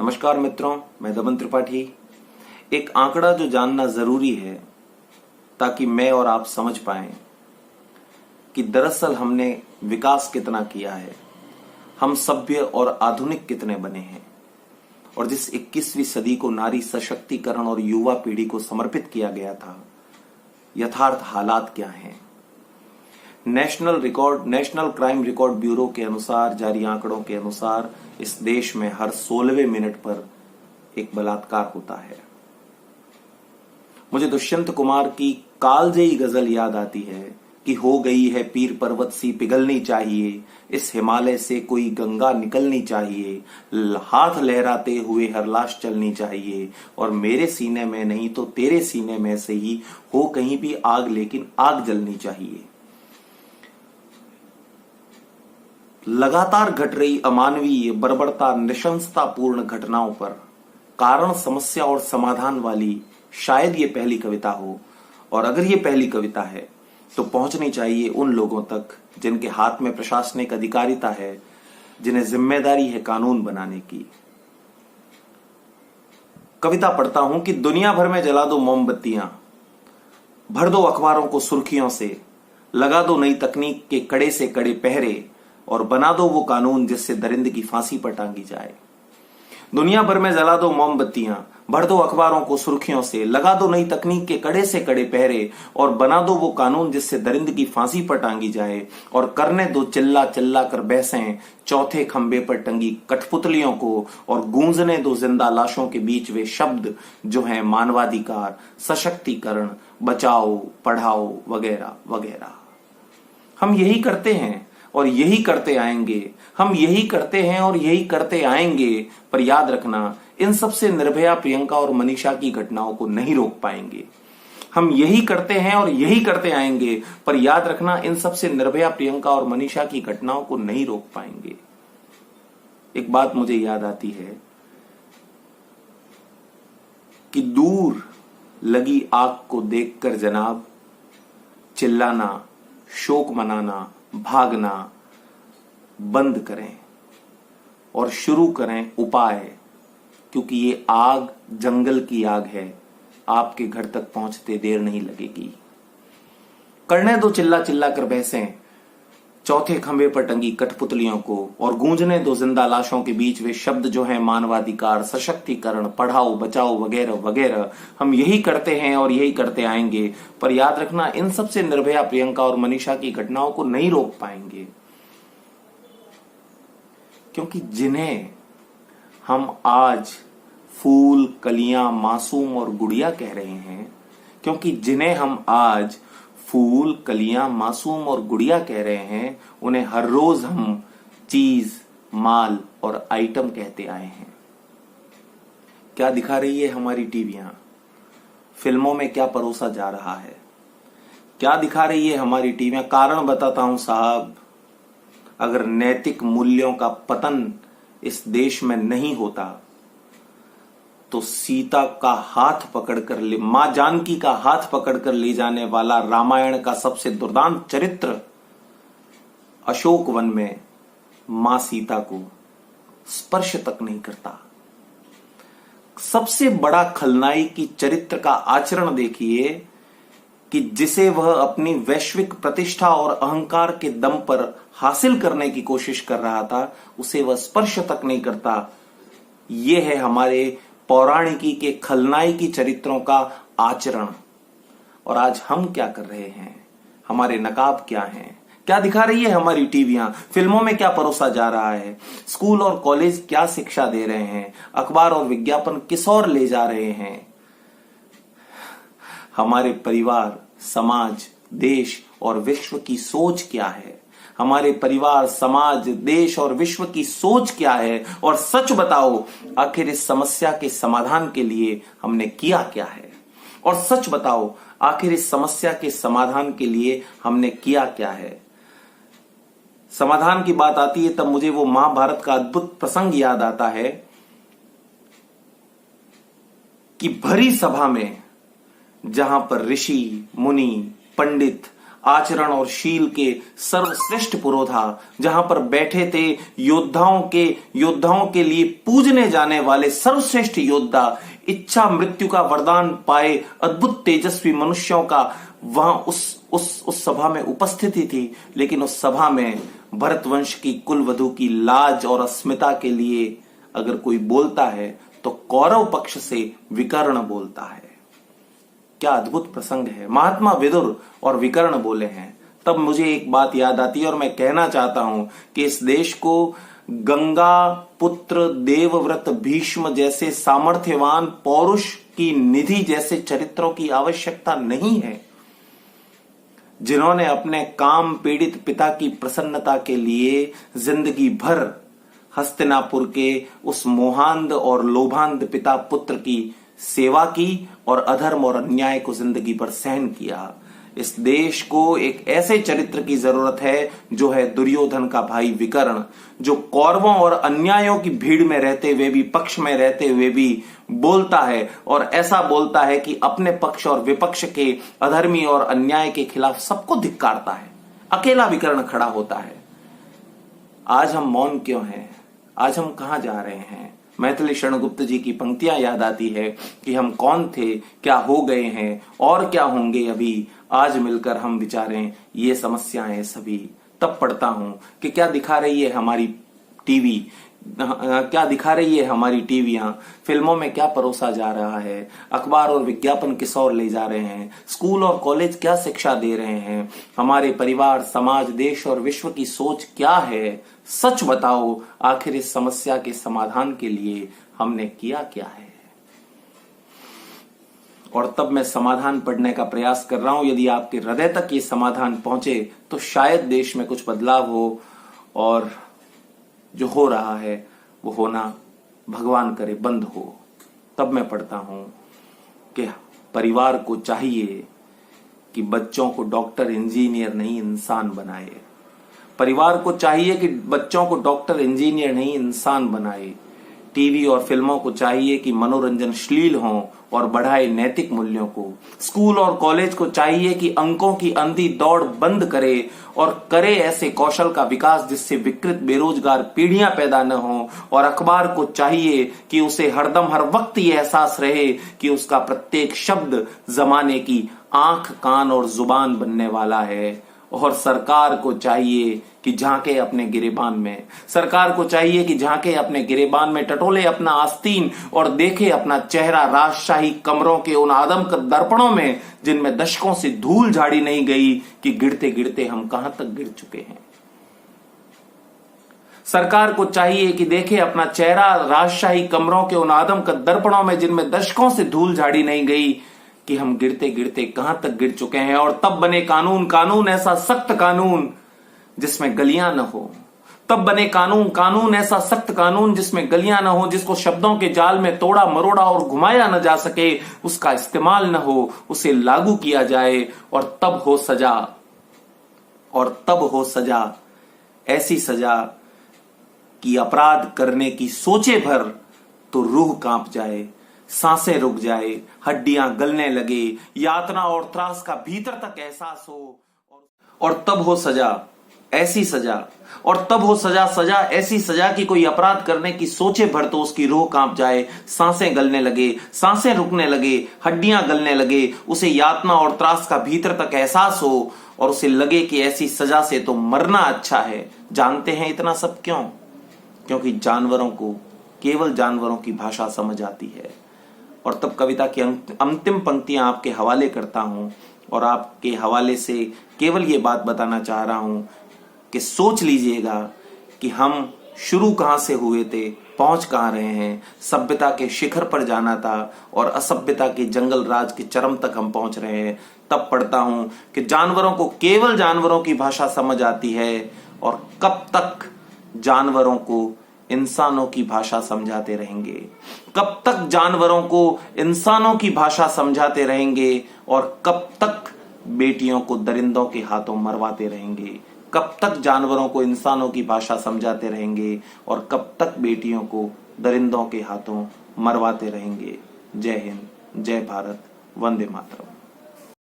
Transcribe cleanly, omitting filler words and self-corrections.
नमस्कार मित्रों, मैं दमन त्रिपाठी। एक आंकड़ा जो जानना जरूरी है ताकि मैं और आप समझ पाएं कि दरअसल हमने विकास कितना किया है, हम सभ्य और आधुनिक कितने बने हैं और जिस 21वीं सदी को नारी सशक्तिकरण और युवा पीढ़ी को समर्पित किया गया था, यथार्थ हालात क्या हैं। नेशनल क्राइम रिकॉर्ड ब्यूरो के अनुसार जारी आंकड़ों के अनुसार इस देश में हर 16वें मिनट पर एक बलात्कार होता है। मुझे दुष्यंत कुमार की कालजयी गजल याद आती है कि हो गई है पीर पर्वत सी पिघलनी चाहिए, इस हिमालय से कोई गंगा निकलनी चाहिए, हाथ लहराते हुए हर लाश चलनी चाहिए और मेरे सीने में नहीं तो तेरे सीने में से ही हो कहीं भी आग, लेकिन आग जलनी चाहिए। लगातार घट रही अमानवीय बर्बरता नृशंसतापूर्ण घटनाओं पर कारण, समस्या और समाधान वाली शायद ये पहली कविता हो, और अगर ये पहली कविता है तो पहुंचनी चाहिए उन लोगों तक जिनके हाथ में प्रशासनिक अधिकारिता है, जिन्हें जिम्मेदारी है कानून बनाने की। कविता पढ़ता हूं कि दुनिया भर में जला दो मोमबत्तियां, भर दो अखबारों को सुर्खियों से, लगा दो नई तकनीक के कड़े से कड़े पहरे और बना दो वो कानून जिससे दरिंद की फांसी पर टांगी जाए। दुनिया भर में जला दो मोमबत्तियां, भर दो अखबारों को सुर्खियों से, लगा दो नई तकनीक के कड़े से कड़े पहरे और बना दो वो कानून जिससे दरिंद की फांसी पर टांगी जाए और करने दो चिल्ला चिल्ला कर बहसें चौथे खंबे पर टंगी कठपुतलियों को और गूंजने दो जिंदा लाशों के बीच वे शब्द जो हैं मानवाधिकार, सशक्तिकरण, बचाओ, पढ़ाओ वगैरह वगैरह। हम यही करते हैं और यही करते आएंगे, हम यही करते हैं और यही करते आएंगे, पर याद रखना इन सबसे निर्भया, प्रियंका और मनीषा की घटनाओं को नहीं रोक पाएंगे। हम यही करते हैं और यही करते आएंगे, पर याद रखना इन सबसे निर्भया, प्रियंका और मनीषा की घटनाओं को नहीं रोक पाएंगे। एक बात मुझे याद आती है कि दूर लगी आग को देखकर जनाब चिल्लाना, शोक मनाना, भागना बंद करें और शुरू करें उपाय, क्योंकि ये आग जंगल की आग है, आपके घर तक पहुंचते देर नहीं लगेगी। करने दो चिल्ला चिल्ला कर बहसें चौथे खंबे पर टंगी कठपुतलियों को और गूंजने दो जिंदा लाशों के बीच वे शब्द जो हैं मानवाधिकार, सशक्तिकरण, पढ़ाओ, बचाओ वगैरह वगैरह। हम यही करते हैं और यही करते आएंगे, पर याद रखना इन सबसे निर्भया, प्रियंका और मनीषा की घटनाओं को नहीं रोक पाएंगे, क्योंकि जिन्हें हम आज फूल, कलियां, मासूम और गुड़िया कह रहे हैं, क्योंकि जिन्हें हम आज फूल, कलियां, मासूम और गुड़िया कह रहे हैं, उन्हें हर रोज हम चीज, माल और आइटम कहते आए हैं। क्या दिखा रही है हमारी टीवियां? फिल्मों में क्या परोसा जा रहा है? क्या दिखा रही है हमारी टीवियां? कारण बताता हूं साहब, अगर नैतिक मूल्यों का पतन इस देश में नहीं होता तो सीता का हाथ पकड़कर मां जानकी का हाथ पकड़कर ले जाने वाला रामायण का सबसे दुर्दांत चरित्र अशोक वन में मां सीता को स्पर्श तक नहीं करता। सबसे बड़ा खलनायकी चरित्र का आचरण देखिए कि जिसे वह अपनी वैश्विक प्रतिष्ठा और अहंकार के दम पर हासिल करने की कोशिश कर रहा था, उसे वह स्पर्श तक नहीं करता। यह है हमारे पौराणिकी के खलनायकी चरित्रों का आचरण। और आज हम क्या कर रहे हैं? हमारे नकाब क्या हैं? क्या दिखा रही है हमारी टीवियां? फिल्मों में क्या परोसा जा रहा है? स्कूल और कॉलेज क्या शिक्षा दे रहे हैं? अखबार और विज्ञापन किस ओर ले जा रहे हैं? हमारे परिवार, समाज, देश और विश्व की सोच क्या है? हमारे परिवार, समाज, देश और विश्व की सोच क्या है? और सच बताओ, आखिर इस समस्या के समाधान के लिए हमने किया क्या है? और सच बताओ, आखिर इस समस्या के समाधान के लिए हमने किया क्या है? समाधान की बात आती है तब मुझे वो महाभारत का अद्भुत प्रसंग याद आता है कि भरी सभा में जहां पर ऋषि, मुनि, पंडित आचरण और शील के सर्वश्रेष्ठ पुरोधा, जहां पर बैठे थे योद्धाओं के लिए पूजने जाने वाले सर्वश्रेष्ठ योद्धा, इच्छा मृत्यु का वरदान पाए अद्भुत तेजस्वी मनुष्यों का वहां उस सभा में उपस्थिति थी। लेकिन उस सभा में भरतवंश की कुलवधू की लाज और अस्मिता के लिए अगर कोई बोलता है तो कौरव पक्ष से विकर्ण बोलता है। क्या अद्भुत प्रसंग है। महात्मा विदुर और विकर्ण बोले हैं। तब मुझे एक बात याद आती है और मैं कहना चाहता हूं कि इस देश को गंगा पुत्र देवव्रत भीष्म जैसे सामर्थ्यवान पौरुष की निधि जैसे चरित्रों की आवश्यकता नहीं है, जिन्होंने अपने काम पीड़ित पिता की प्रसन्नता के लिए जिंदगी भर हस्तिनापुर के उस मोहांध और लोभांध पिता पुत्र की सेवा की और अधर्म और अन्याय को जिंदगी भर सहन किया। इस देश को एक ऐसे चरित्र की जरूरत है जो है दुर्योधन का भाई विकर्ण, जो कौरवों और अन्यायों की भीड़ में रहते हुए भी, पक्ष में रहते हुए भी बोलता है और ऐसा बोलता है कि अपने पक्ष और विपक्ष के अधर्मी और अन्याय के खिलाफ सबको धिक्कारता है। अकेला विकर्ण खड़ा होता है। आज हम मौन क्यों हैं? आज हम कहां जा रहे हैं? मैथिली शरण गुप्त जी की पंक्तियां याद आती है कि हम कौन थे, क्या हो गए हैं और क्या होंगे अभी, आज मिलकर हम विचारें ये समस्याएं सभी। तब पढ़ता हूं कि क्या दिखा रही है हमारी टीवी, क्या दिखा रही है हमारी टीवियां, फिल्मों में क्या परोसा जा रहा है, अखबार और विज्ञापन किस ओर ले जा रहे हैं, स्कूल और कॉलेज क्या शिक्षा दे रहे हैं, हमारे परिवार, समाज, देश और विश्व की सोच क्या है। सच बताओ, आखिर इस समस्या के समाधान के लिए हमने किया क्या है? और तब मैं समाधान पढ़ने का प्रयास कर रहा हूं। यदि आपके हृदय तक ये समाधान पहुंचे तो शायद देश में कुछ बदलाव हो, और जो हो रहा है वो होना भगवान करे बंद हो। तब मैं पढ़ता हूं कि परिवार को चाहिए कि बच्चों को डॉक्टर इंजीनियर नहीं इंसान बनाए। परिवार को चाहिए कि बच्चों को डॉक्टर इंजीनियर नहीं इंसान बनाए। टीवी और फिल्मों को चाहिए कि मनोरंजन श्लील हो और बढ़ाए नैतिक मूल्यों को। स्कूल और कॉलेज को चाहिए कि अंकों की अंधी दौड़ बंद करे और करे ऐसे कौशल का विकास जिससे विकृत बेरोजगार पीढ़ियां पैदा न हो। और अखबार को चाहिए कि उसे हरदम हर वक्त ये एहसास रहे कि उसका प्रत्येक शब्द जमाने की आंख, कान और जुबान बनने वाला है। और सरकार को चाहिए कि झांके अपने गिरेबान में, सरकार को चाहिए कि झांके अपने गिरेबान में, टटोले अपना आस्तीन और देखे अपना चेहरा राजशाही कमरों के उन आदमकद दर्पणों में जिनमें दशकों से धूल झाड़ी नहीं गई कि गिरते गिरते हम कहां तक गिर चुके हैं। सरकार को चाहिए कि देखे अपना चेहरा राजशाही कमरों के उन आदमकद दर्पणों में जिनमें दशकों से धूल झाड़ी नहीं गई कि हम गिरते गिरते कहां तक गिर चुके हैं। और तब बने कानून, कानून ऐसा सख्त कानून जिसमें गलियां न हो। तब बने कानून, कानून ऐसा सख्त कानून जिसमें गलियां न हो, जिसको शब्दों के जाल में तोड़ा मरोड़ा और घुमाया न जा सके, उसका इस्तेमाल न हो, उसे लागू किया जाए। और तब हो सजा, और तब हो सजा, ऐसी सजा कि अपराध करने की सोचे भर तो रूह कांप जाए, सांसें रुक जाए, हड्डियां गलने लगे, यातना और त्रास का भीतर तक एहसास हो। और तब हो सजा, ऐसी सजा, और तब हो सजा, सजा ऐसी सजा कि कोई अपराध करने की सोचे भर तो उसकी रूह कांप जाए, सांसें गलने लगे, सांसें रुकने लगे, हड्डियां गलने लगे, उसे यातना और त्रास का भीतर तक एहसास हो और उसे लगे कि ऐसी सजा से तो मरना अच्छा है। जानते हैं इतना सब क्यों? क्योंकि जानवरों को केवल जानवरों की भाषा समझ आती है। और तब कविता की अंतिम पंक्तियां आपके हवाले करता हूं और आपके हवाले से केवल ये बात बताना चाह रहा हूं कि सोच लीजिएगा कि हम शुरू कहां से हुए थे, पहुंच कहां रहे हैं। सभ्यता के शिखर पर जाना था और असभ्यता के जंगल राज के चरम तक हम पहुंच रहे हैं। तब पढ़ता हूं कि जानवरों को केवल जानवरों की भाषा समझ आती है और कब तक जानवरों को इंसानों की भाषा समझाते रहेंगे, कब तक जानवरों को इंसानों की भाषा समझाते रहेंगे और कब तक बेटियों को दरिंदों के हाथों मरवाते रहेंगे, कब तक जानवरों को इंसानों की भाषा समझाते रहेंगे और कब तक बेटियों को दरिंदों के हाथों मरवाते रहेंगे। जय हिंद, जय भारत, वंदे मातरम।